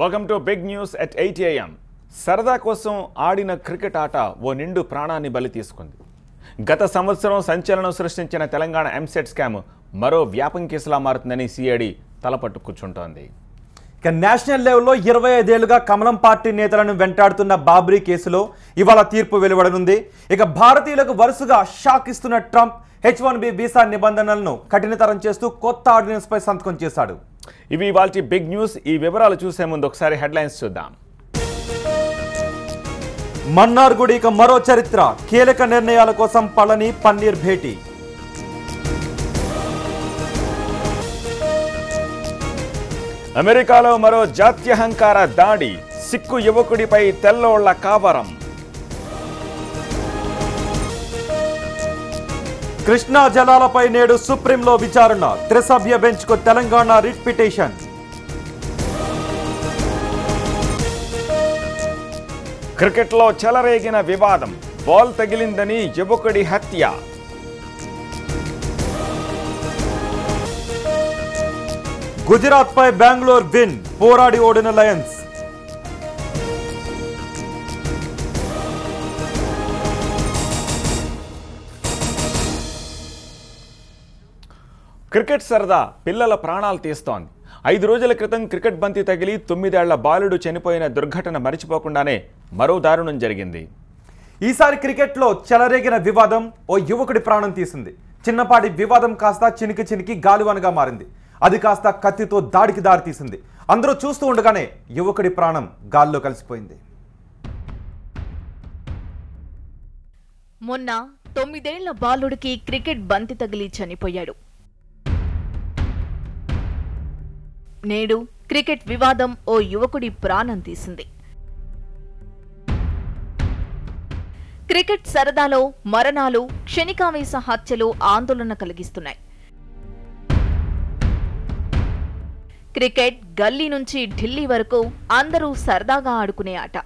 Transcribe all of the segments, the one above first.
Welcome to big news at 8 AM. సరదా కోసం ఆడిన క్రికెట్ ఆట ఓ నిండు ప్రాణాన్ని బలి తీసుకుంది. గత సంవత్సరం సంచలనం సృష్టించిన తెలంగాణ ఎంసెట్ స్కామ్ మరో వ్యాపకం కేసులా మారుతుందని సిఐడి తలపట్టు కూర్చుంటోంది. ఇక నేషనల్ లెవెల్లో 25 ఏళ్లుగా కమలం పార్టీ నేతలను వెంటాడుతున్న బాబ్రీ కేసులో ఇవాళ తీర్పు వెలువడనుంది. ఇక భారతీయులకు వరుసగా షాక్ ఇస్తున్న ట్రంప్ H1B వీసా నిబంధనలను కఠినతరం చేస్తూ కొత్త ఆర్డినెన్స్ పై సంతకం చేశాడు. ఇవి ఇవాల్టి బిగ్ న్యూస్. ఈ వివరాలు చూసే ముందు ఒకసారి హెడ్లైన్స్ చూద్దాం. మన్నార్ గుడి ఇక మరో చరిత్ర, కీలక నిర్ణయాల కోసం పళని పన్నీర్ భేటీ. అమెరికాలో మరో జాత్యహంకార దాడి, సిక్కు యువకుడిపై తెల్లోళ్ల కావరం. కృష్ణా జలాలపై నేడు సుప్రీంలో విచారణ, త్రిసభ్య బెంచ్కు తెలంగాణ రిట్ పిటిషన్. క్రికెట్లో చెలరేగిన వివాదం, బాల్ తగిలిందని యువకుడి హత్య. గుజరాత్ పై బెంగళూరు విన్, పోరాడి ఓడిన లయన్స్. క్రికెట్ సరదా పిల్లల ప్రాణాలు తీస్తోంది. 5 రోజుల క్రితం క్రికెట్ బంతి తగిలి 9 ఏళ్ల బాలుడు చనిపోయిన దుర్ఘటన మరిచిపోకుండానే మరో దారుణం జరిగింది. ఈసారి క్రికెట్లో చెలరేగిన వివాదం ఓ యువకుడి ప్రాణం తీసింది. చిన్నపాటి వివాదం కాస్త చినికి గాలివానగా మారింది. అది కాస్త కత్తితో దాడికి దారితీసింది. అందరూ చూస్తూ ఉండగానే యువకుడి ప్రాణం గాల్లో కలిసిపోయింది. మొన్న 9 ఏళ్ల బాలుడికి క్రికెట్ బంతి తగిలి చనిపోయాడు. నేడు క్రికెట్ వివాదం ఓ యువకుడి ప్రాణం తీసింది. క్రికెట్ సరదాలో మరణాలు, క్షణికావేశ హత్యలు ఆందోళన కలిగిస్తున్నాయి. క్రికెట్ గల్లీ నుంచి ఢిల్లీ వరకు అందరూ సరదాగా ఆడుకునే ఆట.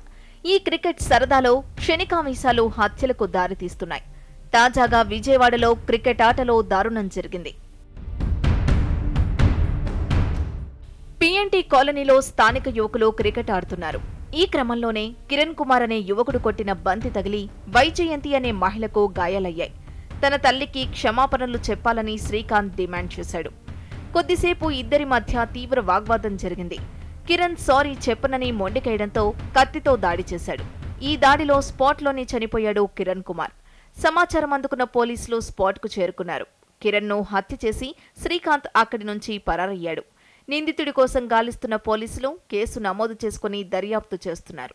ఈ క్రికెట్ సరదాలో క్షణికావేశాలు హత్యలకు దారితీస్తున్నాయి. తాజాగా విజయవాడలో క్రికెట్ ఆటలో దారుణం జరిగింది. పిఎన్టీ కాలనీలో స్థానిక యువకులు క్రికెట్ ఆడుతున్నారు. ఈ క్రమంలోనే కిరణ్ కుమార్ అనే యువకుడు కొట్టిన బంతి తగిలి వైజయంతి అనే మహిళకు గాయాలయ్యాయి. తన తల్లికి క్షమాపణలు చెప్పాలని శ్రీకాంత్ డిమాండ్ చేశాడు. కొద్దిసేపు ఇద్దరి మధ్య తీవ్ర వాగ్వాదం జరిగింది. కిరణ్ సారీ చెప్పనని మొండికేయడంతో కత్తితో దాడి చేశాడు. ఈ దాడిలో స్పాట్లోనే చనిపోయాడు కిరణ్ కుమార్. సమాచారం అందుకున్న పోలీసులు స్పాట్కు చేరుకున్నారు. కిరణ్ను హత్య చేసి శ్రీకాంత్ అక్కడి నుంచి పరారయ్యాడు. నిందితుడి కోసం గాలిస్తున్న పోలీసులు కేసు నమోదు చేసుకుని దర్యాప్తు చేస్తున్నారు.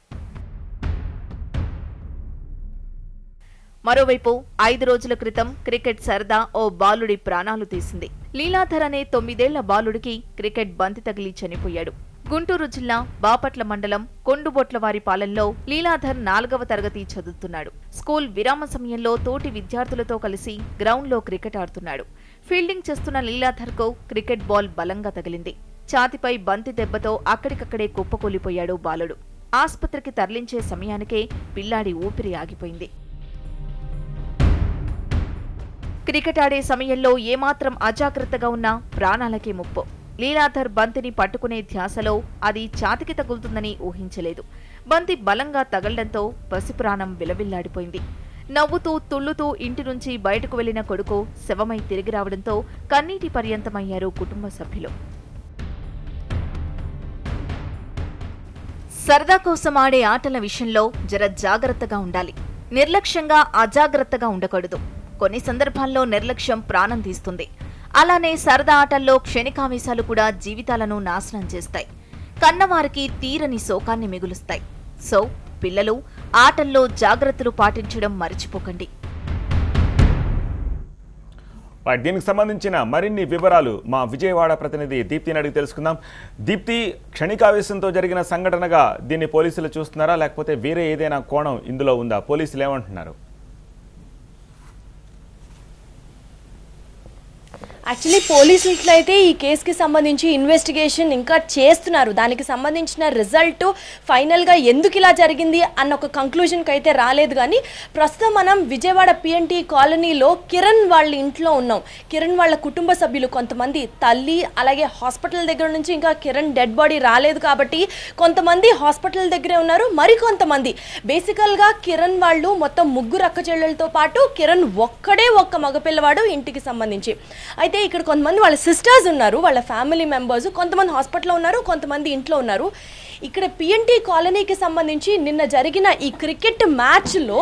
మరోవైపు 5 రోజుల క్రితం క్రికెట్ సరదా ఓ బాలుడి ప్రాణాలు తీసింది. లీలాధర్ అనే 9 ఏళ్ల బాలుడికి క్రికెట్ బంతి తగిలి చనిపోయాడు. గుంటూరు జిల్లా బాపట్ల మండలం కొండుబొట్లవారిపాలెంలో లీలాధర్ 4వ తరగతి చదువుతున్నాడు. స్కూల్ విరామ సమయంలో తోటి విద్యార్థులతో కలిసి గ్రౌండ్లో క్రికెట్ ఆడుతున్నాడు. ఫీల్డింగ్ చేస్తున్న లీలాధర్కు క్రికెట్ బాల్ బలంగా తగిలింది. ఛాతిపై బంతి దెబ్బతో అక్కడికక్కడే కుప్పకూలిపోయాడు బాలుడు. ఆస్పత్రికి తరలించే సమయానికే పిల్లాడి ఊపిరి ఆగిపోయింది. క్రికెట్ ఆడే సమయంలో ఏమాత్రం అజాగ్రత్తగా ఉన్నా ప్రాణాలకే ముప్పు. లీలాధర్ బంతిని పట్టుకునే ధ్యాసలో అది ఛాతికి తగులుతుందని ఊహించలేదు. బంతి బలంగా తగలడంతో పసిప్రాణం విలవిల్లాడిపోయింది. నవ్వుతూ తుళ్లుతూ ఇంటి నుంచి బయటకు వెళ్లిన కొడుకు శవమై తిరిగి రావడంతో కన్నీటి పర్యంతమయ్యారు కుటుంబ సభ్యులు. సరదా కోసం ఆడే ఆటల విషయంలో జర జాగ్రత్తగా ఉండాలి. నిర్లక్ష్యంగా అజాగ్రత్తగా ఉండకూడదు. కొన్ని సందర్భాల్లో నిర్లక్ష్యం ప్రాణం తీస్తుంది. అలానే సరదా ఆటల్లో క్షణికావేశాలు కూడా జీవితాలను నాశనం చేస్తాయి. కన్నవారికి తీరని శోకాన్ని మిగులుస్తాయి. సో పిల్లలు ఆటల్లో జాగ్రత్తలు పాటించడం మర్చిపోకండి. దీనికి సంబంధించిన మరిన్ని వివరాలు మా విజయవాడ ప్రతినిధి దీప్తిని అడిగి తెలుసుకుందాం. దీప్తి, క్షణికావేశంతో జరిగిన సంఘటనగా దీన్ని పోలీసులు చూస్తున్నారా, లేకపోతే వేరే ఏదైనా కోణం ఇందులో ఉందా? పోలీసులు ఏమంటున్నారు? యాక్చువల్లీ పోలీసులు అయితే ఈ కేసుకి సంబంధించి ఇన్వెస్టిగేషన్ ఇంకా చేస్తున్నారు. దానికి సంబంధించిన రిజల్ట్ ఫైనల్గా ఎందుకు ఇలా జరిగింది అన్న ఒక కంక్లూజన్కి అయితే రాలేదు. కానీ ప్రస్తుతం మనం విజయవాడ పిఎన్టీ కాలనీలో కిరణ్ వాళ్ళ ఇంట్లో ఉన్నాం. కిరణ్ వాళ్ళ కుటుంబ సభ్యులు కొంతమంది, తల్లి, అలాగే హాస్పిటల్ దగ్గర నుంచి ఇంకా కిరణ్ డెడ్ బాడీ రాలేదు కాబట్టి కొంతమంది హాస్పిటల్ దగ్గరే ఉన్నారు. మరికొంతమంది బేసికల్గా కిరణ్ వాళ్ళు మొత్తం ముగ్గురు అక్క చెల్లెలతో పాటు కిరణ్ ఒక్క మగపిల్లవాడు ఇంటికి సంబంధించి. అయితే ఇక్కడ కొంతమంది వాళ్ళ సిస్టర్స్ ఉన్నారు, వాళ్ళ ఫ్యామిలీ మెంబర్స్, కొంతమంది హాస్పిటల్లో ఉన్నారు, కొంతమంది ఇంట్లో ఉన్నారు. ఇక్కడ పిఎన్టీ కాలనీకి సంబంధించి నిన్న జరిగిన ఈ క్రికెట్ మ్యాచ్లో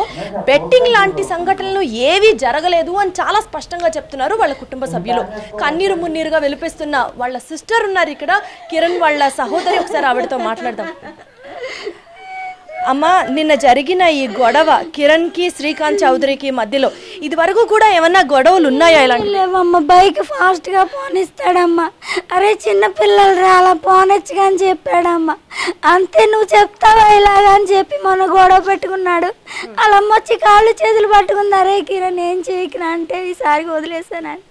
బెట్టింగ్ లాంటి సంఘటనలు ఏవీ జరగలేదు అని చాలా స్పష్టంగా చెప్తున్నారు వాళ్ళ కుటుంబ సభ్యులు. కన్నీరు మున్నీరుగా వెలిపిస్తున్న వాళ్ళ సిస్టర్ ఉన్నారు ఇక్కడ, కిరణ్ వాళ్ళ సహోదరి. ఒకసారి ఆవిడతో మాట్లాడదాం. అమ్మ, నిన్న జరిగిన ఈ గొడవ కిరణ్కి శ్రీకాంత్ చౌదరికి మధ్యలో ఇది వరకు కూడా ఏమన్నా గొడవలు ఉన్నాయా? ఇలాంటి లేవమ్మ. బైక్ ఫాస్ట్గా పోనిస్తాడమ్మా. అరే చిన్న పిల్లలు రాలా పోనొచ్చుగా అని చెప్పాడమ్మా. అంతే, నువ్వు చెప్తావా ఇలాగా అని చెప్పి మొన్న గొడవ పెట్టుకున్నాడు. వాళ్ళమ్మ వచ్చి కాళ్ళు చేతులు పట్టుకుంది. అరే కిరణ్ ఏం చేయకురా అంటే ఈసారికి వదిలేసానని.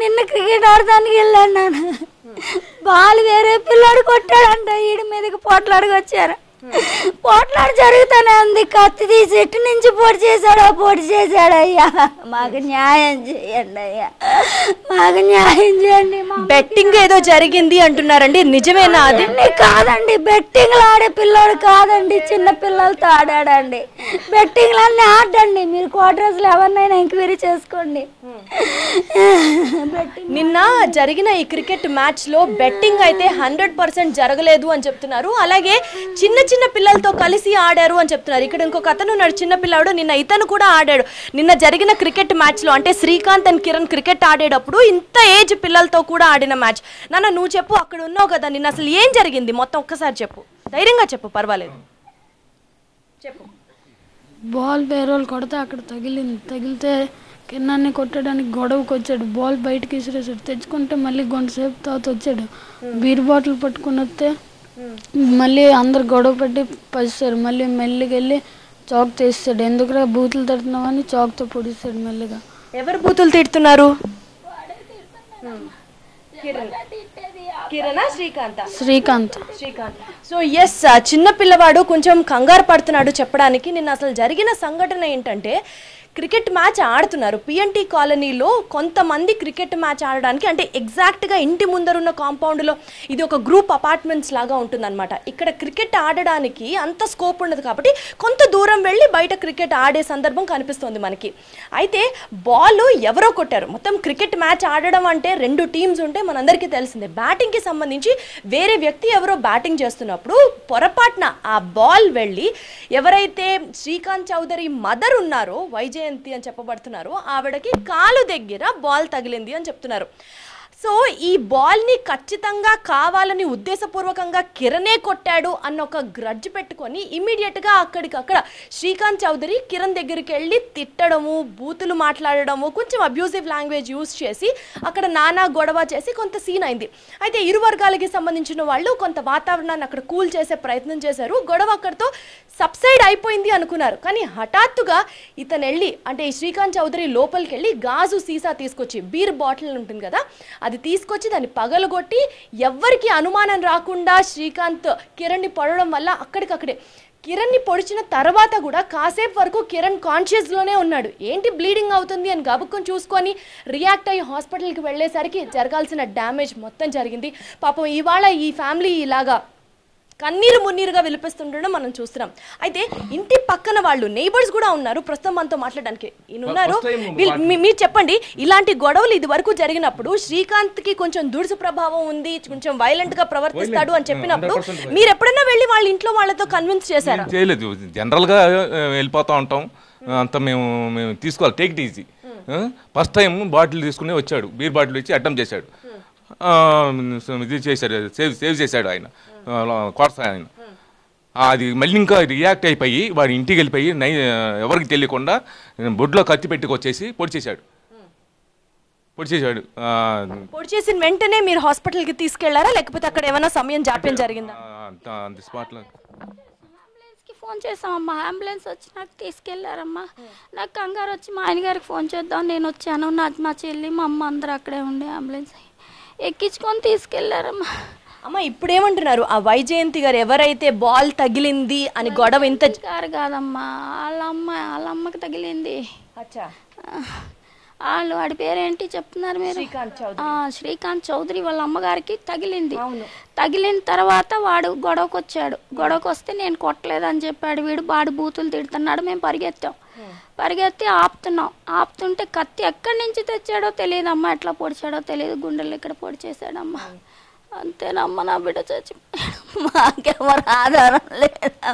నిన్న క్రికెట్ ఆడడానికి వెళ్ళాను నాన్న. బాల్ వేరే పిల్లాడు కొట్టాడంట. ఈడి మీదకి పోట్లాడికి వచ్చారు. పోట్లాడు జరుగుతానే ఉంది. కత్తి తీసి ఇటు నుంచి పొడి చేశాడు అయ్యా. మాకు న్యాయం చేయండి అయ్యా, మాకు న్యాయం చేయండి. బెట్టింగ్ ఏదో జరిగింది అంటున్నారండి, నిజమేనా? అది కాదండి, బెట్టింగ్లు ఆడే పిల్లోడు కాదండి, చిన్న పిల్లలతో ఆడాడండి. బెట్టింగ్లు అన్నీ ఆడండి. మీరు క్వార్టర్స్లో ఎవరినైనా ఎంక్వైరీ చేసుకోండి. నిన్న జరిగిన ఈ క్రికెట్ మ్యాచ్ లో బెట్టింగ్ అయితే 100% జరగలేదు అని చెప్తున్నారు. అలాగే చిన్న చిన్న పిల్లలతో కలిసి ఆడారు అని చెప్తున్నారు. ఇక్కడ ఇంకొక అతను ఉన్నాడు, చిన్న పిల్లాడు. నిన్న ఇతను కూడా ఆడాడు. నిన్న జరిగిన క్రికెట్ మ్యాచ్ లో అంటే శ్రీకాంత్ అండ్ కిరణ్ క్రికెట్ ఆడేటప్పుడు ఇంత ఏజ్ పిల్లలతో కూడా ఆడిన మ్యాచ్. నాన్న నువ్వు చెప్పు, అక్కడ ఉన్నావు కదా, నిన్న అసలు ఏం జరిగింది మొత్తం ఒక్కసారి చెప్పు, ధైర్యంగా చెప్పు, పర్వాలేదు చెప్పు. బాల్ వేరే వాళ్ళు కొడితే అక్కడ తగిలితే కిరణాన్ని కొట్టడానికి గొడవకు వచ్చాడు. బాల్ బయటకి విసిరేసాడు. తెచ్చుకుంటే మళ్ళీ గంటసేపు తర్వాత వచ్చాడు. బీర్ బాటిల్ పట్టుకుని వస్తే మళ్ళీ అందరు గొడవ పెట్టి పసిస్తారు. మళ్ళీ మెల్లిగా వెళ్ళి చాక్ తీస్తాడు. ఎందుకురా బూతులు తిడుతున్నావు అని చాక్తో పొడిస్తాడు మెల్లిగా. ఎవరు బూతులు తిడుతున్నారు? శ్రీకాంత్. సో ఎస్, చిన్న పిల్లవాడు కొంచెం కంగారు పడుతున్నాడు చెప్పడానికి. నిన్న అసలు జరిగిన సంఘటన ఏంటంటే క్రికెట్ మ్యాచ్ ఆడుతున్నారు పిఎన్టీ కాలనీలో. కొంతమంది క్రికెట్ మ్యాచ్ ఆడడానికి అంటే ఎగ్జాక్ట్గా ఇంటి ముందరున్న కాంపౌండ్లో ఇది ఒక గ్రూప్ అపార్ట్మెంట్స్ లాగా ఉంటుందన్నమాట. ఇక్కడ క్రికెట్ ఆడడానికి అంత స్కోప్ ఉండదు కాబట్టి కొంత దూరం వెళ్ళి బయట క్రికెట్ ఆడే సందర్భం కనిపిస్తుంది మనకి. అయితే బాల్ ఎవరో కొట్టారు. మొత్తం క్రికెట్ మ్యాచ్ ఆడడం అంటే 2 టీమ్స్ ఉంటే మనందరికీ తెలిసిందే. బ్యాటింగ్కి సంబంధించి వేరే వ్యక్తి ఎవరో బ్యాటింగ్ చేస్తున్నప్పుడు పొరపాటున ఆ బాల్ వెళ్ళి ఎవరైతే శ్రీకాంత్ చౌదరి మదర్ ఉన్నారో వైజయంతి అని చెప్పబడుతున్నారు, ఆవిడకి కాలు దగ్గర బాల్ తగిలింది అని చెప్తున్నారు. సో ఈ బాల్ని ఖచ్చితంగా కావాలని ఉద్దేశపూర్వకంగా కిరణే కొట్టాడు అన్న ఒక గ్రడ్జ్ పెట్టుకొని ఇమీడియట్గా అక్కడికక్కడ శ్రీకాంత్ చౌదరి కిరణ్ దగ్గరికి వెళ్ళి తిట్టడము, బూతులు మాట్లాడడము, కొంచెం అబ్యూజివ్ లాంగ్వేజ్ యూజ్ చేసి అక్కడ నానా గొడవ చేసి కొంత సీన్ అయింది. అయితే ఇరు వర్గాలకి సంబంధించిన వాళ్ళు కొంత వాతావరణాన్ని అక్కడ కూల్ చేసే ప్రయత్నం చేశారు. గొడవ అక్కడితో సబ్సైడ్ అయిపోయింది అనుకున్నారు. కానీ హఠాత్తుగా ఇతను వెళ్ళి అంటే ఈ శ్రీకాంత్ చౌదరి లోపలికి వెళ్ళి గాజు సీసా తీసుకొచ్చి, బీర్ బాటిల్ ఉంటుంది కదా, అది తీసుకొచ్చి దాన్ని పగలగొట్టి ఎవ్వరికి అనుమానం రాకుండా శ్రీకాంత్ కిరణ్ని పొడవడం వల్ల అక్కడికక్కడే కిరణ్ని పొడిచిన తర్వాత కూడా కాసేపు వరకు కిరణ్ కాన్షియస్లోనే ఉన్నాడు. ఏంటి బ్లీడింగ్ అవుతుంది అని గబుక్కుని చూసుకొని రియాక్ట్ అయ్యి హాస్పిటల్కి వెళ్ళేసరికి జరగాల్సిన డ్యామేజ్ మొత్తం జరిగింది. పాపం ఇవాళ ఈ ఫ్యామిలీ ఇలాగా కన్నీరు మున్నీరుగా విలిపిస్తుండడం మనం చూస్తున్నాం. అయితే ఇంటి పక్కన వాళ్ళు నైబర్స్ కూడా ఉన్నారు ప్రస్తుతం మనతో మాట్లాడడానికి. ఉన్నారు, మీరు చెప్పండి, ఇలాంటి గొడవలు ఇది వరకు జరిగినప్పుడు శ్రీకాంత్ కి కొంచెం దురుసు ప్రభావం ఉంది, కొంచెం వైలెంట్ గా ప్రవర్తిస్తాడు అని చెప్పినప్పుడు మీరు ఎప్పుడైనా వెళ్ళి వాళ్ళ ఇంట్లో వాళ్ళతో కన్విన్స్ చేశారా? చేయలేదు, జనరల్ గా వెళ్ళిపోతా ఉంటాం అంత. మేము తీసుకోవాలి, take it easy. First time bottle తీసుకుని వచ్చాడు, బీర్ బాటిల్ ఇచ్చి అటెంప్ట్ చేశాడు. ఇది చేశాడు, సేవ్ చేశాడు ఆయన క్వార్టర్స్ ఆయన. అది మళ్ళీ ఇంకా రియాక్ట్ అయిపోయి వాడి ఇంటికి వెళ్ళిపోయి ఎవరికి తెలియకుండా బొడ్లో కత్తి పెట్టుకొచ్చేసి పొడిచేశాడు. పొడిచేసిన వెంటనే మీరు హాస్పిటల్కి తీసుకెళ్లారా లేకపోతే అక్కడ ఏమైనా సమయం జాప్యం జరిగిందా? స్పాట్లో ఫోన్ చేసామమ్మా, అంబులెన్స్ వచ్చి నాకు తీసుకెళ్ళారమ్మా. నాకు కంగారు వచ్చి మా ఆయన గారికి ఫోన్ చేద్దాం నేను వచ్చాను, మా చెల్లి మా అమ్మ అందరూ అక్కడే ఉండే అంబులెన్స్ ఎక్కించుకొని తీసుకెళ్ళారమ్మా. అమ్మ ఇప్పుడేమంటున్నారు ఆ వైజయంతి గారు ఎవరైతే బాల్ తగిలింది అని గొడవ ఇంత గారు కాదమ్మా, వాళ్ళ అమ్మకి తగిలింది. అచ్చా వాళ్ళు వాడి పేరేంటి చెప్తున్నారు మీరు? శ్రీకాంత్ చౌదరి వాళ్ళ అమ్మగారికి తగిలింది. తగిలిన తర్వాత వాడు గొడవకు వచ్చాడు. గొడవకు వస్తే నేను కొట్టలేదని చెప్పాడు. వాడు బూతులు తిడుతున్నాడు. మేము పరిగెత్తి ఆపుతుంటే కత్తి ఎక్కడి నుంచి తెచ్చాడో తెలియదమ్మా, ఎట్లా పొడిచాడో తెలియదు, గుండెలు ఇక్కడ పొడిచేసాడమ్మా. అంతేనమ్మా, నా బిడ్డ చచ్చిపోయాడు. మాకెవరు ఆధారం లేదా,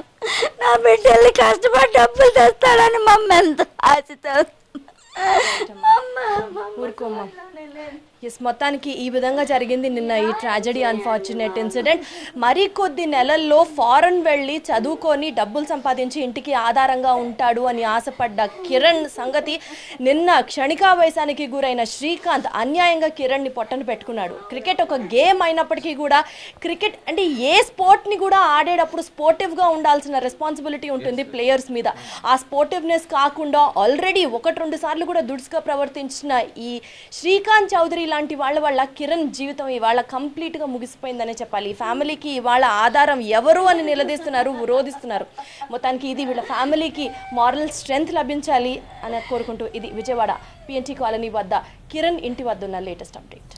నా బిడ్డల్ని కష్టపడి డబ్బులు తెస్తాడని మమ్మల్ని ఎంత ఆశతో మొత్తానికి ఈ విధంగా జరిగింది నిన్న ఈ ట్రాజడీ, అన్ఫార్చునేట్ ఇన్సిడెంట్. మరి కొద్ది నెలల్లో ఫారెన్ వెళ్ళి చదువుకొని డబ్బులు సంపాదించి ఇంటికి ఆధారంగా ఉంటాడు అని ఆశపడ్డ కిరణ్ సంగతి నిన్న క్షణికావేశానికి గురైన శ్రీకాంత్ అన్యాయంగా కిరణ్ని పొట్టను పెట్టుకున్నాడు. క్రికెట్ ఒక గేమ్ అయినప్పటికీ కూడా క్రికెట్ అంటే ఏ స్పోర్ట్ని కూడా ఆడేటప్పుడు స్పోర్టివ్గా ఉండాల్సిన రెస్పాన్సిబిలిటీ ఉంటుంది ప్లేయర్స్ మీద. ఆ స్పోర్టివ్నెస్ కాకుండా ఆల్రెడీ 1-2 సార్లు కూడా దుడుసుగా ప్రవర్తించిన ఈ శ్రీకాంత్ చౌదరి లాంటి వాళ్ళ వల్ల కిరణ్ జీవితం ఇవాళ కంప్లీట్గా ముగిసిపోయిందనే చెప్పాలి. ఈ ఫ్యామిలీకి ఇవాళ ఆధారం ఎవరు అని నిలదీస్తున్నారు, విరోధిస్తున్నారు. మొత్తానికి ఇది వీళ్ళ ఫ్యామిలీకి మారల్ స్ట్రెంగ్త్ లభించాలి అని కోరుకుంటూ ఇది విజయవాడ పిఎన్టీ కాలనీ వద్ద కిరణ్ ఇంటి వద్ద ఉన్న latest update.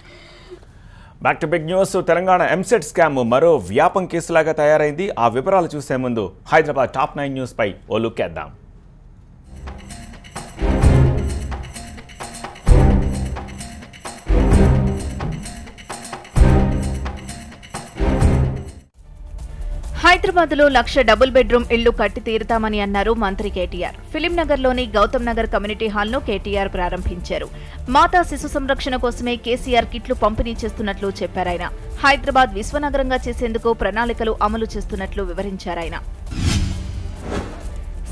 Back to big news. Telangana EAMCET scam మరో వ్యాపం కేసులాగా తయారైంది. ఆ వివరాలు చూసే ముందు హైదరాబాద్ టాప్ 9 న్యూస్ పై ఓ లుక్ వేద్దాం. హైదరాబాద్లో 1,00,000 డబుల్ బెడ్రూమ్ ఇళ్లు కట్టి తీరుతామని అన్నారు మంత్రి కేటీఆర్. ఫిలిం నగర్లోని గౌతమ్ నగర్ కమ్యూనిటీ హాల్ను కేటీఆర్ ప్రారంభించారు. మాతా శిశు సంరక్షణ కోసమే కేసీఆర్ కిట్లు పంపిణీ చేస్తున్నట్లు చెప్పారాయన. హైదరాబాద్ విశ్వనగరంగా చేసేందుకు ప్రణాళికలు అమలు చేస్తున్నట్లు వివరించారాయన.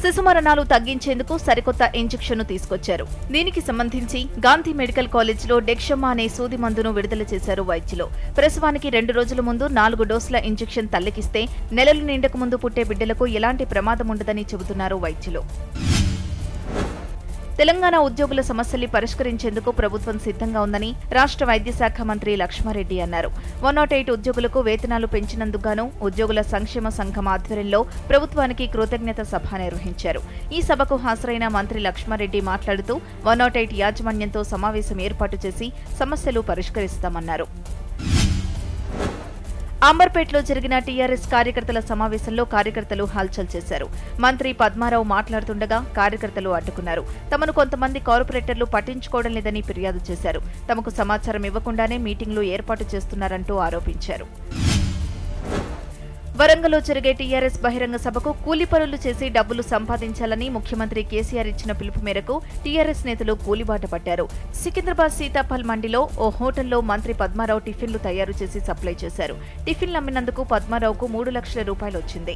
శిశు మరణాలు తగ్గించేందుకు సరికొత్త ఇంజెక్షన్ను తీసుకొచ్చారు. దీనికి సంబంధించి గాంధీ మెడికల్ కాలేజ్లో డెక్షమ్మా అనే సూది మందును విడుదల చేశారు వైద్యులు. ప్రసవానికి 2 రోజుల ముందు 4 డోసుల ఇంజెక్షన్ తల్లికిస్తే నెలలు నిండక ముందు పుట్టే బిడ్డలకు ఎలాంటి ప్రమాదం ఉండదని చెబుతున్నారు వైద్యులు. తెలంగాణ ఉద్యోగుల సమస్యల్ని పరిష్కరించేందుకు ప్రభుత్వం సిద్ధంగా ఉందని రాష్ట్ర వైద్య శాఖ మంత్రి లక్ష్మారెడ్డి అన్నారు. 108 ఉద్యోగులకు వేతనాలు పెంచినందుకుగాను ఉద్యోగుల సంక్షేమ సంఘం ఆధ్వర్యంలో ప్రభుత్వానికి కృతజ్ఞత సభ నిర్వహించారు. ఈ సభకు హాజరైన మంత్రి లక్ష్మారెడ్డి మాట్లాడుతూ 108 యాజమాన్యంతో సమావేశం ఏర్పాటు చేసి సమస్యలు పరిష్కరిస్తామన్నారు. అంబర్పేటలో జరిగిన టీఆర్ఎస్ కార్యకర్తల సమావేశంలో కార్యకర్తలు హల్చల్ చేశారు. మంత్రి పద్మారావు మాట్లాడుతుండగా కార్యకర్తలు అడ్డుకున్నారు. తమను కొంతమంది కార్పొరేటర్లు పట్టించుకోవడం లేదని ఫిర్యాదు చేశారు. తమకు సమాచారం ఇవ్వకుండానే మీటింగ్లు ఏర్పాటు చేస్తున్నారంటూ ఆరోపించారు. వరంగల్లో జరిగే టీఆర్ఎస్ బహిరంగ సభకు కూలీ పనులు చేసి డబ్బులు సంపాదించాలని ముఖ్యమంత్రి కేసీఆర్ ఇచ్చిన పిలుపు మేరకు టీఆర్ఎస్ నేతలు కూలిబాట పట్టారు. సికింద్రాబాద్ సీతాఫల్ మండిలో ఓ హోటల్లో మంత్రి పద్మారావు టిఫిన్లు తయారు చేసి సప్లై చేశారు. టిఫిన్లు అమ్మినందుకు పద్మారావుకు 3 లక్షల రూపాయలు వచ్చింది.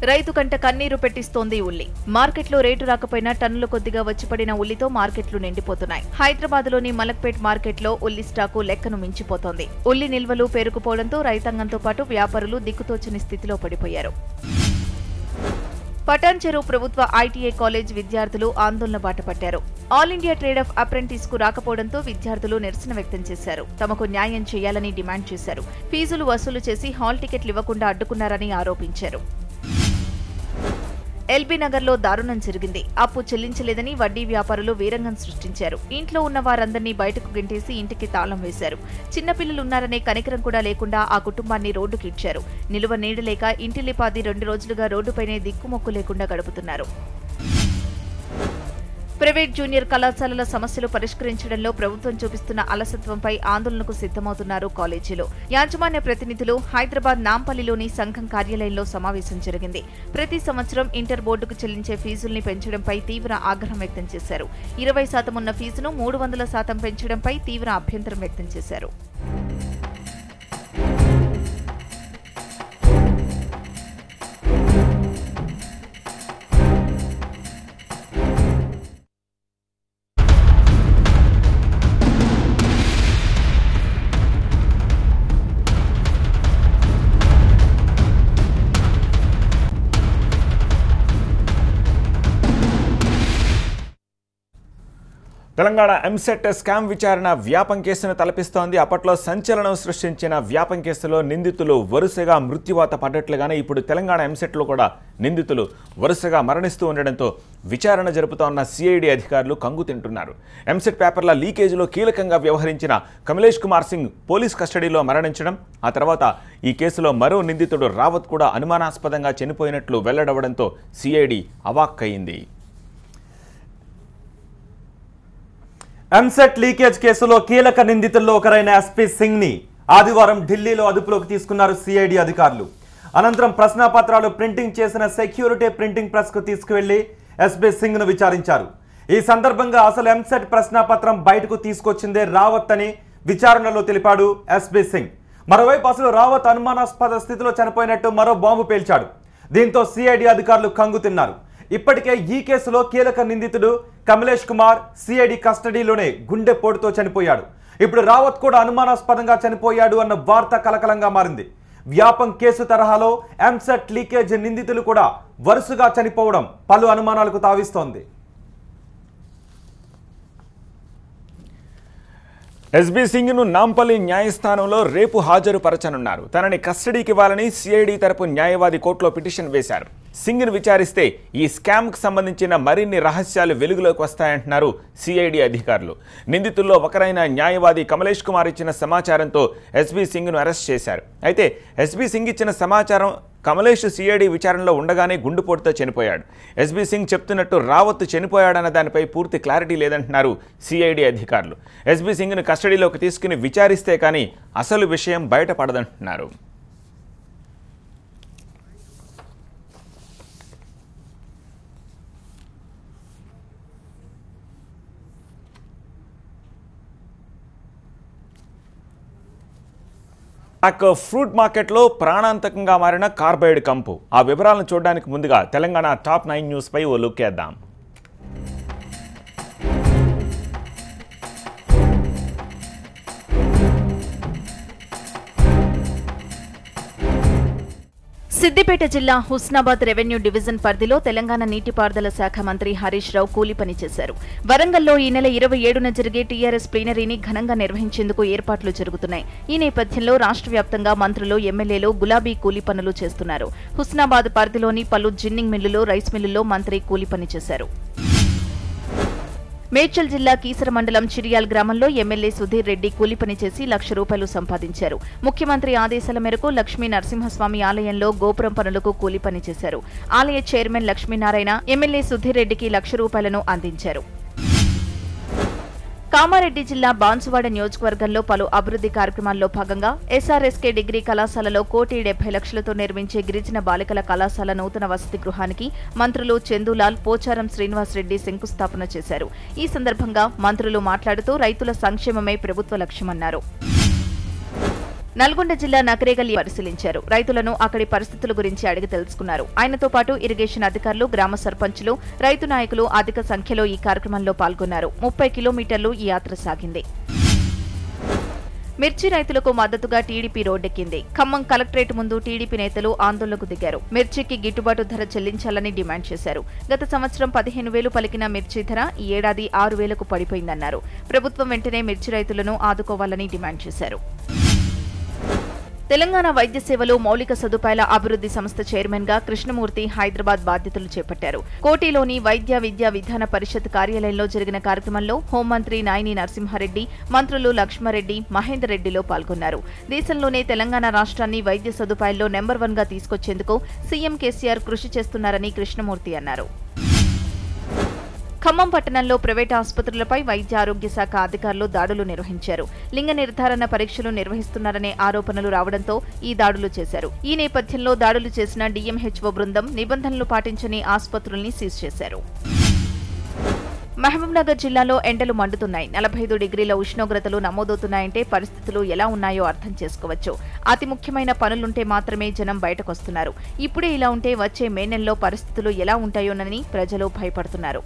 రైతు కంట కన్నీరు పెట్టిస్తోంది ఉల్లి. మార్కెట్లో రేటు రాకపోయినా టన్నుల కొద్దిగా వచ్చిపడిన ఉల్లితో మార్కెట్లు నిండిపోతున్నాయి. హైదరాబాద్లోని మలక్పేట్ మార్కెట్లో ఉల్లి స్టాకు లెక్కను మించిపోతోంది. ఉల్లి నిల్వలు పేరుకుపోవడంతో రైతాంగంతో పాటు వ్యాపారులు దిక్కుతోచని స్థితిలో పడిపోయారు. పటాన్చెరు ప్రభుత్వ ఐటీఐ కాలేజ్ విద్యార్థులు ఆందోళన బాట పట్టారు. All India trade of apprentice కు రాకపోవడంతో విద్యార్థులు నిరసన వ్యక్తం చేశారు. తమకు న్యాయం చేయాలని డిమాండ్ చేశారు. ఫీజులు వసూలు చేసి హాల్ టికెట్లు ఇవ్వకుండా అడ్డుకున్నారని ఆరోపించారు. ఎల్బీ నగర్లో దారుణం జరిగింది. అప్పు చెల్లించలేదని వడ్డీ వ్యాపారులు వీరంగం సృష్టించారు. ఇంట్లో ఉన్న వారందరినీ బయటకు గెంటేసి ఇంటికి తాళం వేశారు. చిన్నపిల్లలున్నారనే కనికరం కూడా లేకుండా ఆ కుటుంబాన్ని రోడ్డుకిడ్చారు. నిలువ నీడలేక ఇంటిల్లిపాది 2 రోజులుగా రోడ్డుపైనే దిక్కుమొక్కు లేకుండా గడుపుతున్నారు. ప్రైవేట్ జూనియర్ కళాశాలల సమస్యలు పరిష్కరించడంలో ప్రభుత్వం చూపిస్తున్న అలసత్వంపై ఆందోళనకు సిద్ధమవుతున్నారు కాలేజీలు. యాజమాన్య ప్రతినిధులు హైదరాబాద్ నాంపల్లిలోని సంఘం కార్యాలయంలో సమావేశం జరిగింది. ప్రతి సంవత్సరం ఇంటర్ బోర్డుకు చెల్లించే ఫీజుల్ని పెంచడంపై తీవ్ర ఆగ్రహం వ్యక్తం చేశారు. 20% ఉన్న ఫీజును 300% పెంచడంపై తీవ్ర అభ్యంతరం వ్యక్తం చేశారు. తెలంగాణ ఎంసెట్ స్కామ్ విచారణ వ్యాపం కేసును తలపిస్తోంది. అప్పట్లో సంచలనం సృష్టించిన వ్యాపం కేసులో నిందితులు వరుసగా మృత్యువాత పడ్డట్లుగానే ఇప్పుడు తెలంగాణ ఎంసెట్లో కూడా నిందితులు వరుసగా మరణిస్తూ ఉండడంతో విచారణ జరుపుతోన్న సిఐడి అధికారులు కంగు తింటున్నారు. ఎంసెట్ పేపర్ల లీకేజీలో కీలకంగా వ్యవహరించిన కమలేష్ కుమార్ సింగ్ పోలీస్ కస్టడీలో మరణించడం, ఆ తర్వాత ఈ కేసులో మరో నిందితుడు రావత్ కూడా అనుమానాస్పదంగా చనిపోయినట్లు వెల్లడవడంతో సిఐడి అవాక్కయింది. ఎంసెట్ లీకేజ్ కేసులో కీలక నిందితుల్లో ఒకరైన ఎస్పీ సింగ్ ని ఆదివారం ఢిల్లీలో అదుపులోకి తీసుకున్నారు సిఐడి అధికారులు. అనంతరం ప్రశ్నాపత్రాలు ప్రింటింగ్ చేసిన సెక్యూరిటీ ప్రింటింగ్ ప్రెస్ కు తీసుకువెళ్లి ఎస్పీ సింగ్ ను విచారించారు. ఈ సందర్భంగా అసలు ఎంసెట్ ప్రశ్నాపత్రం బయటకు తీసుకొచ్చిందే రావత్ అని విచారణలో తెలిపాడు ఎస్పీ సింగ్. మరోవైపు అసలు రావత్ అనుమానాస్పద స్థితిలో చనిపోయినట్టు మరో బాంబు పేల్చాడు. దీంతో సిఐడి అధికారులు కంగు తిన్నారు. ఇప్పటికే ఈ కేసులో కీలక నిందితుడు కమలేష్ కుమార్ సిఐడి కస్టడీలోనే గుండెపోటుతో చనిపోయాడు. ఇప్పుడు రావత్ కూడా అనుమానాస్పదంగా చనిపోయాడు అన్న వార్త కలకలంగా మారింది. వ్యాపం కేసు తరహాలో ఎంసెట్ లీకేజ్ నిందితులు కూడా వరుసగా చనిపోవడం పలు అనుమానాలకు తావిస్తోంది. ఎస్బీ సింగ్ను నాంపల్లి న్యాయస్థానంలో రేపు హాజరుపరచనున్నారు. తనని కస్టడీకి ఇవ్వాలని సిఐడి తరపు న్యాయవాది కోర్టులో పిటిషన్ వేశారు. సింగ్ను విచారిస్తే ఈ స్కామ్కు సంబంధించిన మరిన్ని రహస్యాలు వెలుగులోకి వస్తాయంటున్నారు సిఐడి అధికారులు. నిందితుల్లో ఒకరైన న్యాయవాది కమలేష్ కుమార్ ఇచ్చిన సమాచారంతో ఎస్బీ సింగ్ను అరెస్ట్ చేశారు. అయితే ఎస్బీ సింగ్ ఇచ్చిన సమాచారం కమలేష్ సిఐడి విచారణలో ఉండగానే గుండెపోటుతో చనిపోయాడు. ఎస్బీ సింగ్ చెప్తున్నట్టు రావత్ చనిపోయాడన్న దానిపై పూర్తి క్లారిటీ లేదంటున్నారు సిఐడి అధికారులు. ఎస్బీ సింగ్ను కస్టడీలోకి తీసుకుని విచారిస్తే కానీ అసలు విషయం బయటపడదంటున్నారు. ఫ్రూట్ మార్కెట్లో ప్రాణాంతకంగా మారిన కార్బైడ్ కంపు. ఆ వివరాలను చూడడానికి ముందుగా తెలంగాణ టాప్ 9 న్యూస్ పై ఓ లుక్ వేద్దాం. సిద్దిపేట జిల్లా హుస్నాబాద్ రెవెన్యూ డివిజన్ పరిధిలో తెలంగాణ నీటిపారుదల శాఖ మంత్రి హరీష్ రావు కూలీ పని చేశారు. వరంగల్లో ఈ నెల 27న జరిగే టీఆర్ఎస్ ప్లీనరీని ఘనంగా నిర్వహించేందుకు ఏర్పాట్లు జరుగుతున్నాయి. ఈ నేపథ్యంలో రాష్ట్ర వ్యాప్తంగా మంత్రులు, ఎమ్మెల్యేలు గులాబీ కూలీ పనులు చేస్తున్నారు. హుస్నాబాద్ పరిధిలోని పలు జిన్నింగ్ మిల్లులు, రైస్ మిల్లుల్లో మంత్రి కూలీ పని చేశారు. మేడ్చల్ జిల్లా కీసర మండలం చిరియాల్ గ్రామంలో ఎమ్మెల్యే సుధీర్ రెడ్డి కూలీ పని చేసి ₹1,00,000 సంపాదించారు. ముఖ్యమంత్రి ఆదేశాల మేరకు లక్ష్మీ నరసింహస్వామి ఆలయంలో గోపురం పనులకు కూలీ పని చేశారు. ఆలయ చైర్మన్ లక్ష్మీనారాయణ ఎమ్మెల్యే సుధీర్ రెడ్డికి ₹1,00,000 అందించారు. కామారెడ్డి జిల్లా బాన్సువాడ నియోజకవర్గంలో పలు అభివృద్ధి కార్యక్రమాల్లో భాగంగా ఎస్ఆర్ఎస్కే డిగ్రీ కళాశాలలో ₹1,70,00,000తో నిర్మించే గిరిజన బాలికల కళాశాల నూతన వసతి గృహానికి మంత్రులు చందులాల్, పోచారం శ్రీనివాసరెడ్డి శంకుస్థాపన చేశారు. ఈ సందర్భంగా మంత్రులు మాట్లాడుతూ రైతుల సంక్షేమమే ప్రభుత్వ లక్ష్యమన్నారు. నల్గొండ జిల్లా నకరేగల్ పరిశీలించారు. రైతులను అక్కడి పరిస్థితుల గురించి అడిగి తెలుసుకున్నారు. ఆయనతో పాటు ఇరిగేషన్ అధికారులు, గ్రామ సర్పంచులు, రైతు నాయకులు అధిక సంఖ్యలో ఈ కార్యక్రమంలో పాల్గొన్నారు. 30 కిలోమీటర్లు ఈ యాత్ర సాగింది. మిర్చి రైతులకు మద్దతుగా టీడీపీ రోడ్డెక్కింది. ఖమ్మం కలెక్టరేట్ ముందు టీడీపీ నేతలు ఆందోళనకు దిగారు. మిర్చికి గిట్టుబాటు ధర చెల్లించాలని డిమాండ్ చేశారు. గత సంవత్సరం 15,000 పలికిన మిర్చి ధర ఈ ఏడాది 6,000కు పడిపోయిందన్నారు. ప్రభుత్వం వెంటనే మిర్చి రైతులను ఆదుకోవాలని డిమాండ్ చేశారు. తెలంగాణ వైద్య సేవలు మౌలిక సదుపాయాల అభివృద్ధి సంస్థ చైర్మన్ గా కృష్ణమూర్తి హైదరాబాద్ బాధ్యతలు చేపట్టారు. కోటిలోని వైద్య విద్యా విధాన పరిషత్ కార్యాలయంలో జరిగిన కార్యక్రమంలో హోంమంత్రి నాయిని నరసింహారెడ్డి, మంత్రులు లక్ష్మారెడ్డి, మహేందర్ రెడ్డిలో పాల్గొన్నారు. దేశంలోనే తెలంగాణ రాష్ట్రాన్ని వైద్య సదుపాయాల్లో నెంబర్ 1గా తీసుకొచ్చేందుకు సీఎం కేసీఆర్ కృషి చేస్తున్నారని కృష్ణమూర్తి అన్నారు. ఖమ్మం పట్టణంలో ప్రైవేటు ఆసుపత్రులపై వైద్య ఆరోగ్య శాఖ అధికారులు దాడులు నిర్వహించారు. లింగ నిర్ధారణ పరీక్షలు నిర్వహిస్తున్నారనే ఆరోపణలు రావడంతో ఈ దాడులు చేశారు. ఈ నేపథ్యంలో దాడులు చేసిన డీఎంహెచ్ఓ బృందం నిబంధనలు పాటించని ఆసుపత్రుల్ని సీజ్ చేశారు. మహబూబ్నగర్ జిల్లాలో ఎండలు మండుతున్నాయి. 45 డిగ్రీల ఉష్ణోగ్రతలు నమోదవుతున్నాయంటే పరిస్థితులు ఎలా ఉన్నాయో అర్థం చేసుకోవచ్చు. అతి ముఖ్యమైన పనులుంటే మాత్రమే జనం బయటకొస్తున్నారు. ఇప్పుడే ఇలా ఉంటే వచ్చే మే నెలలో పరిస్థితులు ఎలా ఉంటాయోనని ప్రజలు భయపడుతున్నారు.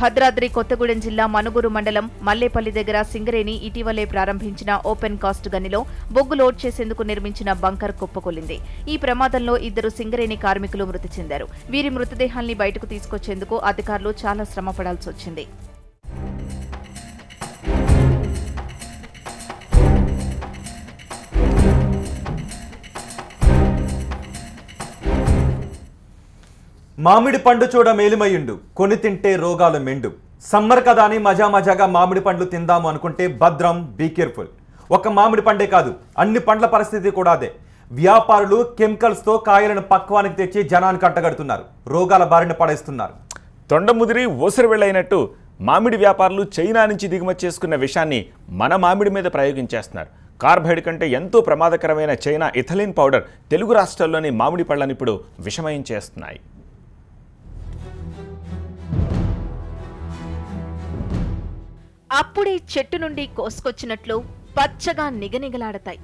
భద్రాద్రి కొత్తగూడెం జిల్లా మనుగురు మండలం మల్లేపల్లి దగ్గర సింగరేణి ఇటీవలే ప్రారంభించిన ఓపెన్ కాస్ట్ గనిలో బొగ్గు లోడ్ చేసేందుకు నిర్మించిన బంకర్ కుప్పకూలింది. ఈ ప్రమాదంలో 2 సింగరేణి కార్మికులు మృతి చెందారు. వీరి మృతదేహాల్ని బయటకు తీసుకొచ్చేందుకు అధికారులు చాలా శ్రమ పడాల్సి వచ్చింది. మామిడి పండు చూడ మేలిమయ్యుండు, కొని తింటే రోగాలు మెండు. సమ్మర్ కదా అని మజాగా మామిడి పండ్లు తిందాము అనుకుంటే భద్రం, బీ కేర్ఫుల్. ఒక మామిడి పండే కాదు, అన్ని పండ్ల పరిస్థితి కూడా అదే. వ్యాపారులు కెమికల్స్తో కాయలను పక్వానికి తెచ్చి జనానికి అంటగడుతున్నారు, రోగాల బారిన పడేస్తున్నారు. తొండముదిరి ఊసరి వెళ్ళైనట్టు మామిడి వ్యాపారులు చైనా నుంచి దిగుమతి చేసుకున్న విషాన్ని మన మామిడి మీద ప్రయోగించేస్తున్నారు. కార్బైడ్ కంటే ఎంతో ప్రమాదకరమైన చైనా ఇథిలిన్ పౌడర్ తెలుగు రాష్ట్రాల్లోని మామిడి పళ్ళని ఇప్పుడు విషమయం చేస్తున్నాయి. అప్పుడే చెట్టు నుండి కోసుకొచ్చినట్లు పచ్చగా నిగనిగలాడతాయి.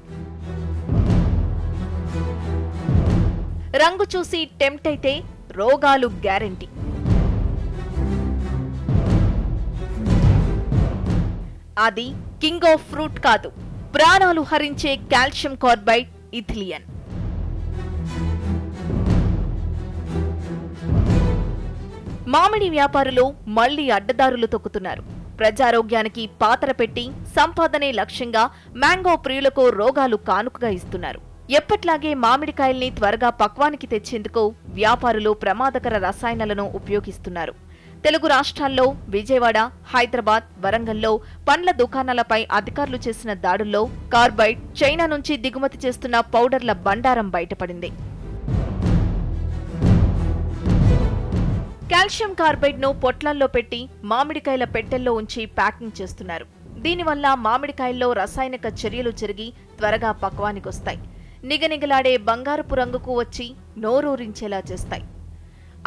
రంగు చూసి టెంప్ట్ అయితే రోగాలు గ్యారెంటీ. అది కింగ్ ఆఫ్ ఫ్రూట్ కాదు, ప్రాణాలు హరించే కాల్షియం కార్బైడ్ ఇథిలియన్. మామిడి వ్యాపారులు మళ్లీ అడ్డదారులు తొక్కుతున్నారు. ప్రజారోగ్యానికి పాతర పెట్టి సంపాదనే లక్ష్యంగా మ్యాంగో ప్రియులకు రోగాలు కానుకగా ఇస్తున్నారు. ఎప్పట్లాగే మామిడికాయల్ని త్వరగా పక్వానికి తెచ్చేందుకు వ్యాపారులు ప్రమాదకర రసాయనాలను ఉపయోగిస్తున్నారు. తెలుగు రాష్ట్రాల్లో విజయవాడ, హైదరాబాద్, వరంగల్లో పండ్ల దుకాణాలపై అధికారులు చేసిన దాడుల్లో కార్బైడ్, చైనా నుంచి దిగుమతి చేస్తున్న పౌడర్ల బండారం బయటపడింది. కాల్షియం కార్బైడ్ ను పొట్లాల్లో పెట్టి మామిడికాయల పెట్టెల్లో ఉంచి ప్యాకింగ్ చేస్తున్నారు. దీనివల్ల మామిడికాయల్లో రసాయనిక చర్యలు జరిగి త్వరగా పక్వానికొస్తాయి. నిగనిగలాడే బంగారపు రంగుకు వచ్చి నోరూరించేలా చేస్తాయి.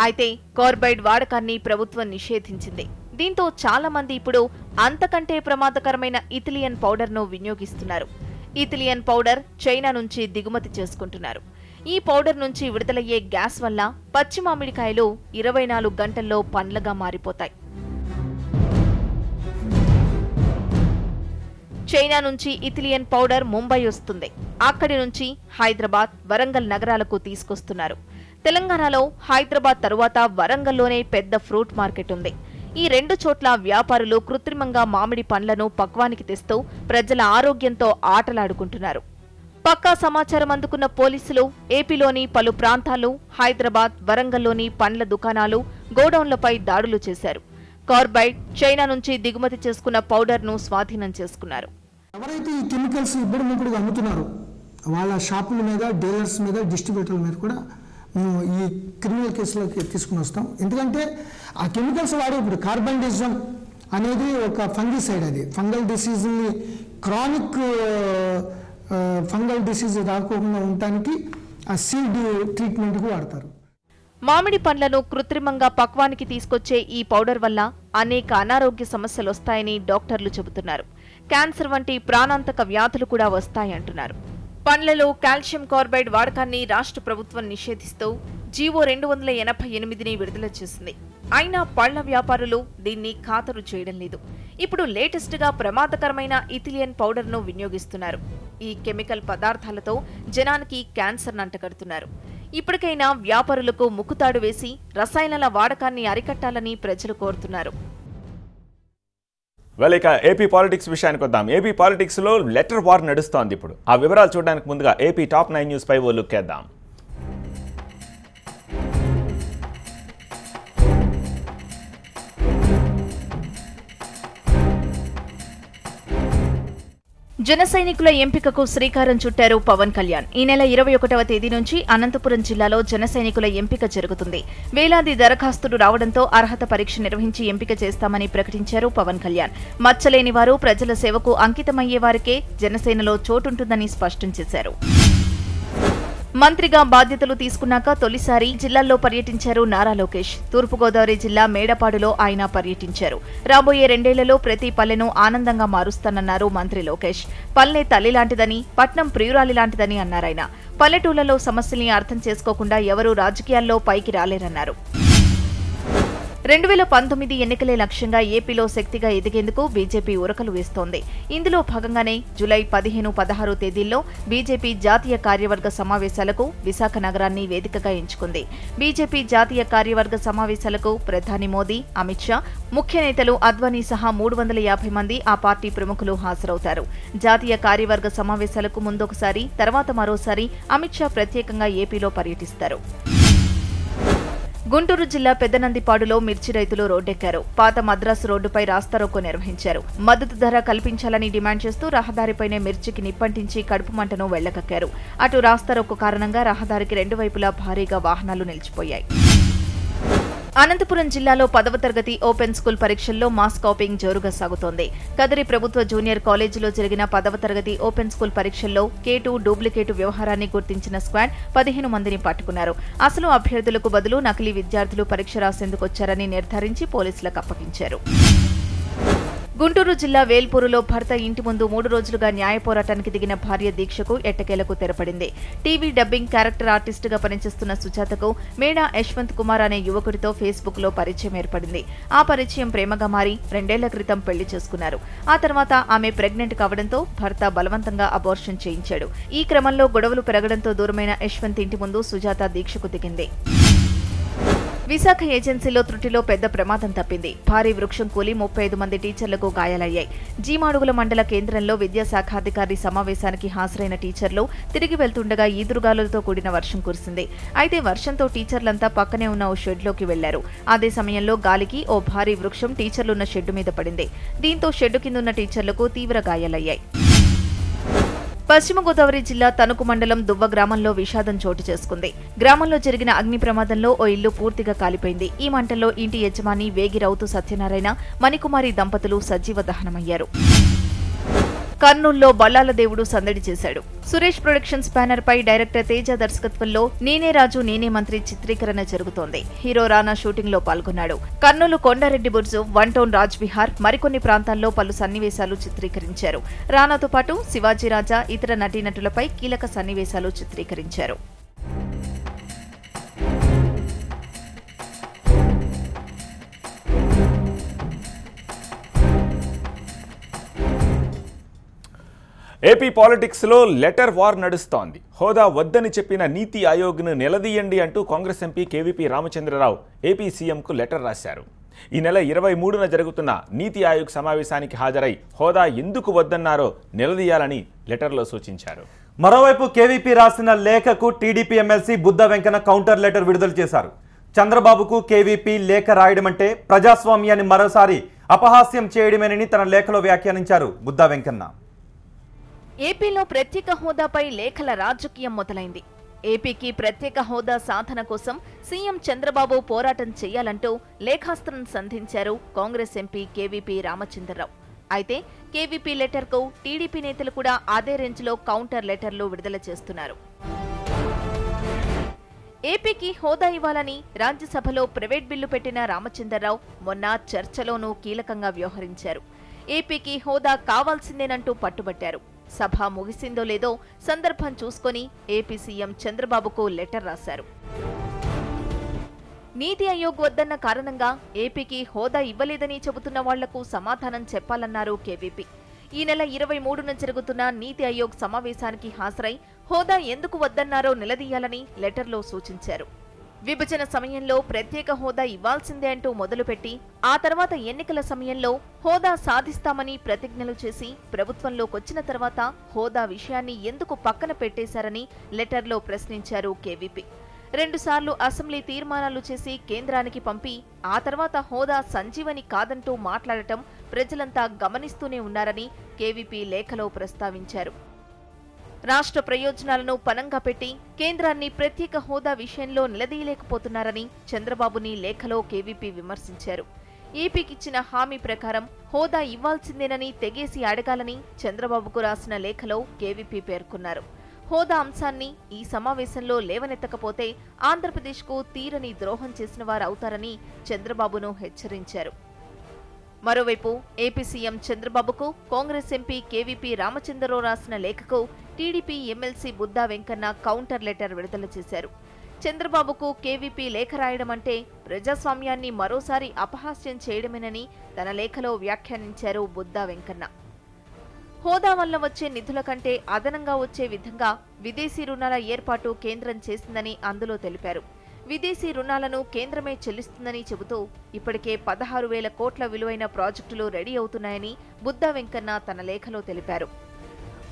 అయితే కార్బైడ్ వాడకాన్ని ప్రభుత్వం నిషేధించింది. దీంతో చాలా మంది ఇప్పుడు అంతకంటే ప్రమాదకరమైన ఇథిలియన్ పౌడర్ను వినియోగిస్తున్నారు. ఇథిలియన్ పౌడర్ చైనా నుంచి దిగుమతి చేసుకుంటున్నారు. ఈ పౌడర్ నుంచి విడుదలయ్యే గ్యాస్ వల్ల పచ్చి మామిడికాయలు 24 గంటల్లో పండ్లగా మారిపోతాయి. చైనా నుంచి ఇథిలియన్ పౌడర్ ముంబై వస్తుంది. అక్కడి నుంచి హైదరాబాద్, వరంగల్ నగరాలకు తీసుకొస్తున్నారు. తెలంగాణలో హైదరాబాద్ తరువాత వరంగల్లోనే పెద్ద ఫ్రూట్ మార్కెట్ ఉంది. ఈ రెండు చోట్ల వ్యాపారులు కృత్రిమంగా మామిడి పండ్లను పక్వానికి తెస్తూ ప్రజల ఆరోగ్యంతో ఆటలాడుకుంటున్నారు. పక్కా సమాచారం అందుకున్న పోలీసులు ఏపీలోని పలు ప్రాంతాలు, హైదరాబాద్, వరంగల్లోని పండ్ల దుకాణాలు, గోడౌన్లపై దాడులు చేశారు. కార్బైడ్, చైనా నుంచి దిగుమతి చేసుకున్న పౌడర్ను స్వాధీనం చేసుకున్నారు. ఎవరైతే ఈ కెమికల్స్ ఇబ్బడిముబ్బడిగా అమ్ముతున్నారో వాళ్ళ షాపుల మీద, డీలర్స్ మీద, డిస్ట్రిబ్యూటర్ల మీద కూడా మేము ఈ క్రిమినల్ కేసులోకి తీసుకుని వస్తాం. ఎందుకంటే ఆ కెమికల్స్ వాడే ఇప్పుడు కార్బండిజం అనేది ఒక ఫంగిసైడ్. అది ఫంగల్ డిసీజ్ని, క్రానిక్ ఫంగల్ డిసీజ్ రాకుండా ఉండటానికి ఆ సీడ్ ట్రీట్మెంట్కు వాడతారు. మామిడి పండ్లను కృత్రిమంగా పక్వానికి తీసుకొచ్చే ఈ పౌడర్ వల్ల అనేక అనారోగ్య సమస్యలు వస్తాయని డాక్టర్లు చెబుతున్నారు. క్యాన్సర్ వంటి ప్రాణాంతక వ్యాధులు కూడా వస్తాయంటున్నారు. పండ్లలో కాల్షియం కార్బైడ్ వాడకాన్ని రాష్ట్ర ప్రభుత్వం నిషేధిస్తూ జీవో 288ని విడుదల చేసింది. అయినా పళ్ల వ్యాపారులు దీన్ని ఖాతరు చేయడం లేదు. ఇప్పుడు లేటెస్ట్ గా ప్రమాదకరమైన ఇథిలియన్ పౌడర్ ను వినియోగిస్తున్నారు. ఈ కెమికల్ పదార్థాలతో జనానికి క్యాన్సర్ నంటగడుతున్నారు. ఇప్పటికైనా వ్యాపారులకు ముక్కుతాడు వేసి రసాయనాల వాడకాన్ని అరికట్టాలని ప్రజలు కోరుతున్నారు. ఇక ఏపీ పాలిటిక్స్ విషయానికి వద్దాం. ఏపీ పాలిటిక్స్ లో లెటర్ వార్ నడుస్తోంది. ఇప్పుడు ఆ వివరాలు చూడడానికి ముందుగా ఏపీ టాప్ 9 న్యూస్ పై ఓ లుక్ వేద్దాం. జన సైనికుల ఎంపికకు శ్రీకారం చుట్టారు పవన్ కళ్యాణ్. ఈ నెల 21వ తేదీ నుంచి అనంతపురం జిల్లాలో జన సైనికుల ఎంపిక జరుగుతుంది. వేలాది దరఖాస్తులు రావడంతో అర్హత పరీక్ష నిర్వహించి ఎంపిక చేస్తామని ప్రకటించారు పవన్ కళ్యాణ్. మచ్చలేని వారు, ప్రజల సేవకు అంకితమయ్యే వారికే జనసేనలో చోటుంటుందని స్పష్టం చేశారు. మంత్రిగా బాధ్యతలు తీసుకున్నాక తొలిసారి జిల్లాల్లో పర్యటించారు నారా లోకేష్. తూర్పుగోదావరి జిల్లా మేడపాడులో ఆయన పర్యటించారు. రాబోయే 2 ఏళ్లలో ప్రతి పల్లెను ఆనందంగా మారుస్తానన్నారు మంత్రి లోకేష్. పల్లె తల్లి లాంటిదని, పట్నం ప్రియురాలి లాంటిదని అన్నారాయన. పల్లెటూళ్లలో సమస్యల్ని అర్థం చేసుకోకుండా ఎవరూ రాజకీయాల్లో పైకి రాలేరన్నారు. 2019 ఎన్నికలే లక్ష్యంగా ఏపీలో శక్తిగా ఎదిగేందుకు బీజేపీ ఉరకలు వేస్తోంది. ఇందులో భాగంగానే జూలై 15, 16 తేదీల్లో బీజేపీ జాతీయ కార్యవర్గ సమావేశాలకు విశాఖ నగరాన్ని వేదికగా ఎంచుకుంది. బీజేపీ జాతీయ కార్యవర్గ సమావేశాలకు ప్రధాని మోదీ, అమిత్ షా, ముఖ్య నేతలు అద్వానీ సహా 350 మంది ఆ పార్టీ ప్రముఖులు హాజరవుతారు. జాతీయ కార్యవర్గ సమావేశాలకు ముందొకసారి, తర్వాత మరోసారి అమిత్ షా ప్రత్యేకంగా ఏపీలో పర్యటిస్తారు. గుంటూరు జిల్లా పెద్దనందిపాడులో మిర్చి రైతులు రోడ్డెక్కారు. పాత మద్రాసు రోడ్డుపై రాస్తారోకో నిర్వహించారు. మద్దతు ధర కల్పించాలని డిమాండ్ చేస్తూ రహదారిపైనే మిర్చికి నిప్పంటించి కడుపు మంటను వెళ్లగక్కారు. అటు రాస్తారోకో కారణంగా రహదారికి రెండు వైపులా భారీగా వాహనాలు నిలిచిపోయాయి. అనంతపురం జిల్లాలో 10వ తరగతి ఓపెన్ స్కూల్ పరీక్షల్లో మాస్ కాపింగ్ జోరుగా సాగుతోంది. కదిరి ప్రభుత్వ జూనియర్ కాలేజీలో జరిగిన 10వ తరగతి ఓపెన్ స్కూల్ పరీక్షల్లో K2 డూప్లికేటు వ్యవహారాన్ని గుర్తించిన స్క్వాడ్ 15 మందిని పట్టుకున్నారు. అసలు అభ్యర్థులకు బదులు నకిలీ విద్యార్థులు పరీక్ష రాసేందుకొచ్చారని నిర్ధారించి పోలీసులకు అప్పగించారు. గుంటూరు జిల్లా వేల్పూరులో భర్త ఇంటి ముందు 3 రోజులుగా న్యాయ పోరాటానికి దిగిన భార్య దీక్షకు ఎట్టకేలకు తెరపడింది. టీవీ డబ్బింగ్ క్యారెక్టర్ ఆర్టిస్టుగా పనిచేస్తున్న సుజాతకు మేడా యశ్వంత్ కుమార్ అనే యువకుడితో ఫేస్బుక్లో పరిచయం ఏర్పడింది. ఆ పరిచయం ప్రేమగా మారి 2 ఏళ్ల క్రితం పెళ్లి చేసుకున్నారు. ఆ తర్వాత ఆమె ప్రెగ్నెంట్ కావడంతో భర్త బలవంతంగా అబార్షన్ చేయించాడు. ఈ క్రమంలో గొడవలు పెరగడంతో దూరమైన యశ్వంత్ ఇంటి ముందు సుజాత దీక్షకు దిగింది. విశాఖ ఏజెన్సీలో త్రుటిలో పెద్ద ప్రమాదం తప్పింది. భారీ వృక్షం కూలి 35 మంది టీచర్లకు గాయాలయ్యాయి. జీమాడుగుల మండల కేంద్రంలో విద్యాశాఖ అధికారి సమావేశానికి హాజరైన టీచర్లు తిరిగి వెళ్తుండగా ఈదురుగాలులతో కూడిన వర్షం కురిసింది. అయితే వర్షంతో టీచర్లంతా పక్కనే ఉన్న ఓ షెడ్లోకి వెళ్లారు. అదే సమయంలో గాలికి ఓ భారీ వృక్షం టీచర్లున్న షెడ్డు మీద పడింది. దీంతో షెడ్డు కిందున్న టీచర్లకు తీవ్ర గాయాలయ్యాయి. పశ్చిమ గోదావరి జిల్లా తణుకు మండలం దువ్వ గ్రామంలో విషాదం చోటు చేసుకుంది. గ్రామంలో జరిగిన అగ్ని ప్రమాదంలో ఓ ఇల్లు పూర్తిగా కాలిపోయింది. ఈ మంటల్లో ఇంటి యజమాని వేగిరౌతు సత్యనారాయణ, మణికుమారి దంపతులు సజీవ దహనమయ్యారు. కర్నూలులో బల్లాల దేవుడు సందడి చేశాడు. సురేష్ ప్రొడక్షన్స్ బ్యానర్ పై డైరెక్టర్ తేజ దర్శకత్వంలో నేనే రాజు నేనే మంత్రి చిత్రీకరణ జరుగుతోంది. హీరో రానా షూటింగ్ లో పాల్గొన్నాడు. కర్నూలు కొండారెడ్డి బుర్జు, వన్ టౌన్ రాజ్ విహార్, మరికొన్ని ప్రాంతాల్లో పలు సన్నివేశాలు చిత్రీకరించారు. రానాతో పాటు శివాజీ రాజా, ఇతర నటీనటులపై కీలక సన్నివేశాలు చిత్రీకరించారు. ఏపీ పాలిటిక్స్లో లెటర్ వార్ నడుస్తోంది. హోదా వద్దని చెప్పిన నీతి ఆయోగ్ను నిలదీయండి అంటూ కాంగ్రెస్ ఎంపీ కేవీపీ రామచంద్రరావు ఏపీ సీఎంకు లెటర్ రాశారు. ఈ నెల 23న జరుగుతున్న నీతి ఆయోగ్ సమావేశానికి హాజరై హోదా ఎందుకు వద్దన్నారో నిలదీయాలని లెటర్లో సూచించారు. మరోవైపు కేవీపీ రాసిన లేఖకు TDP MLC Buddha Venkanna counter letter విడుదల చేశారు. చంద్రబాబుకు కేవీపీ లేఖ రాయడమంటే ప్రజాస్వామ్యాన్ని మరోసారి అపహాస్యం చేయడమేనని తన లేఖలో వ్యాఖ్యానించారు బుద్ధ వెంకన్న. ఏపీలో ప్రత్యేక హోదాపై లేఖల రాజకీయం మొదలైంది. ఏపీకి ప్రత్యేక హోదా సాధన కోసం సీఎం చంద్రబాబు పోరాటం చేయాలంటూ లేఖాస్త్రం సంధించారు కాంగ్రెస్ ఎంపీ కేవీపీ రామచంద్రరావు. అయితే కేవీపీ లెటర్కు టీడీపీ నేతలు కూడా అదే రేంజ్లో కౌంటర్ లెటర్లు విడుదల చేస్తున్నారు. ఏపీకి హోదా ఇవ్వాలని రాజ్యసభలో ప్రైవేట్ బిల్లు పెట్టిన రామచంద్రరావు మొన్న చర్చలోనూ కీలకంగా వ్యవహరించారు. ఏపీకి హోదా కావాల్సిందేనంటూ పట్టుబట్టారు. సభ ముగిసిందో లేదో సందర్భం చూసుకొని ఏపీ సీఎం చంద్రబాబుకు లెటర్ రాశారు. నీతి ఆయోగ్ వద్దన్న కారణంగా ఏపీకి హోదా ఇవ్వలేదని చెబుతున్న వాళ్లకు సమాధానం చెప్పాలన్నారు కేవీపీ. ఈ నెల 23న జరుగుతున్న నీతి ఆయోగ్ సమావేశానికి హాజరై హోదా ఎందుకు వద్దన్నారో నిలదీయాలని లెటర్లో సూచించారు. విభజన సమయంలో ప్రత్యేక హోదా ఇవ్వాల్సిందే అంటూ మొదలుపెట్టి ఆ తర్వాత ఎన్నికల సమయంలో హోదా సాధిస్తామని ప్రతిజ్ఞలు చేసి ప్రభుత్వంలోకొచ్చిన తర్వాత హోదా విషయాన్ని ఎందుకు పక్కన పెట్టేశారని లెటర్లో ప్రశ్నించారు కేవీపీ. 2 సార్లు అసెంబ్లీ తీర్మానాలు చేసి కేంద్రానికి పంపి ఆ తర్వాత హోదా సంజీవని కాదంటూ మాట్లాడటం ప్రజలంతా గమనిస్తూనే ఉన్నారని కేవీపీ లేఖలో ప్రస్తావించారు. రాష్ట్ర ప్రయోజనాలను పనంగా పెట్టి కేంద్రాన్ని ప్రత్యేక హోదా విషయంలో నిలదీయలేకపోతున్నారని చంద్రబాబుని లేఖలో కేవీపీ విమర్శించారు. ఏపీకిచ్చిన హామీ ప్రకారం హోదా ఇవ్వాల్సిందేనని తెగేసి అడగాలని చంద్రబాబుకు రాసిన లేఖలో కేవీపీ పేర్కొన్నారు. హోదా అంశాన్ని ఈ సమావేశంలో లేవనెత్తకపోతే ఆంధ్రప్రదేశ్కు తీరని ద్రోహం చేసిన వారవుతారని చంద్రబాబును హెచ్చరించారు. మరోవైపు ఏపీ సీఎం చంద్రబాబుకు కాంగ్రెస్ ఎంపీ కేవీపీ రామచంద్రరావు రాసిన లేఖకు TDP MLC Buddha Venkanna counter letter విడుదల చేశారు. చంద్రబాబుకు కేవీపీ లేఖ రాయడమంటే ప్రజాస్వామ్యాన్ని మరోసారి అపహాస్యం చేయడమేనని తన లేఖలో వ్యాఖ్యానించారు బుద్ధా వెంకన్న. హోదా వల్ల వచ్చే నిధుల కంటే అదనంగా వచ్చే విధంగా విదేశీ రుణాల ఏర్పాటు కేంద్రం చేసిందని అందులో తెలిపారు. విదేశీ రుణాలను కేంద్రమే చెల్లిస్తుందని చెబుతూ ఇప్పటికే 16,000 కోట్ల విలువైన ప్రాజెక్టులు రెడీ అవుతున్నాయని బుద్ధా వెంకన్న తన లేఖలో తెలిపారు.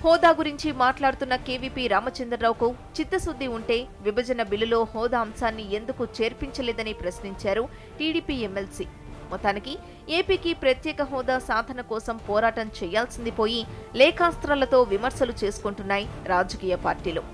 హోదా గురించి మాట్లాడుతున్న కేవీపీ రామచంద్రరావుకు చిత్తశుద్ధి ఉంటే విభజన బిల్లులో హోదా అంశాన్ని ఎందుకు చేర్పించలేదని ప్రశ్నించారు టీడీపీ ఎమ్మెల్సీ. మొత్తానికి ఏపీకి ప్రత్యేక హోదా సాధన కోసం పోరాటం చేయాల్సింది పోయి లేఖాస్త్రాలతో విమర్శలు చేసుకుంటున్నాయి రాజకీయ పార్టీలు.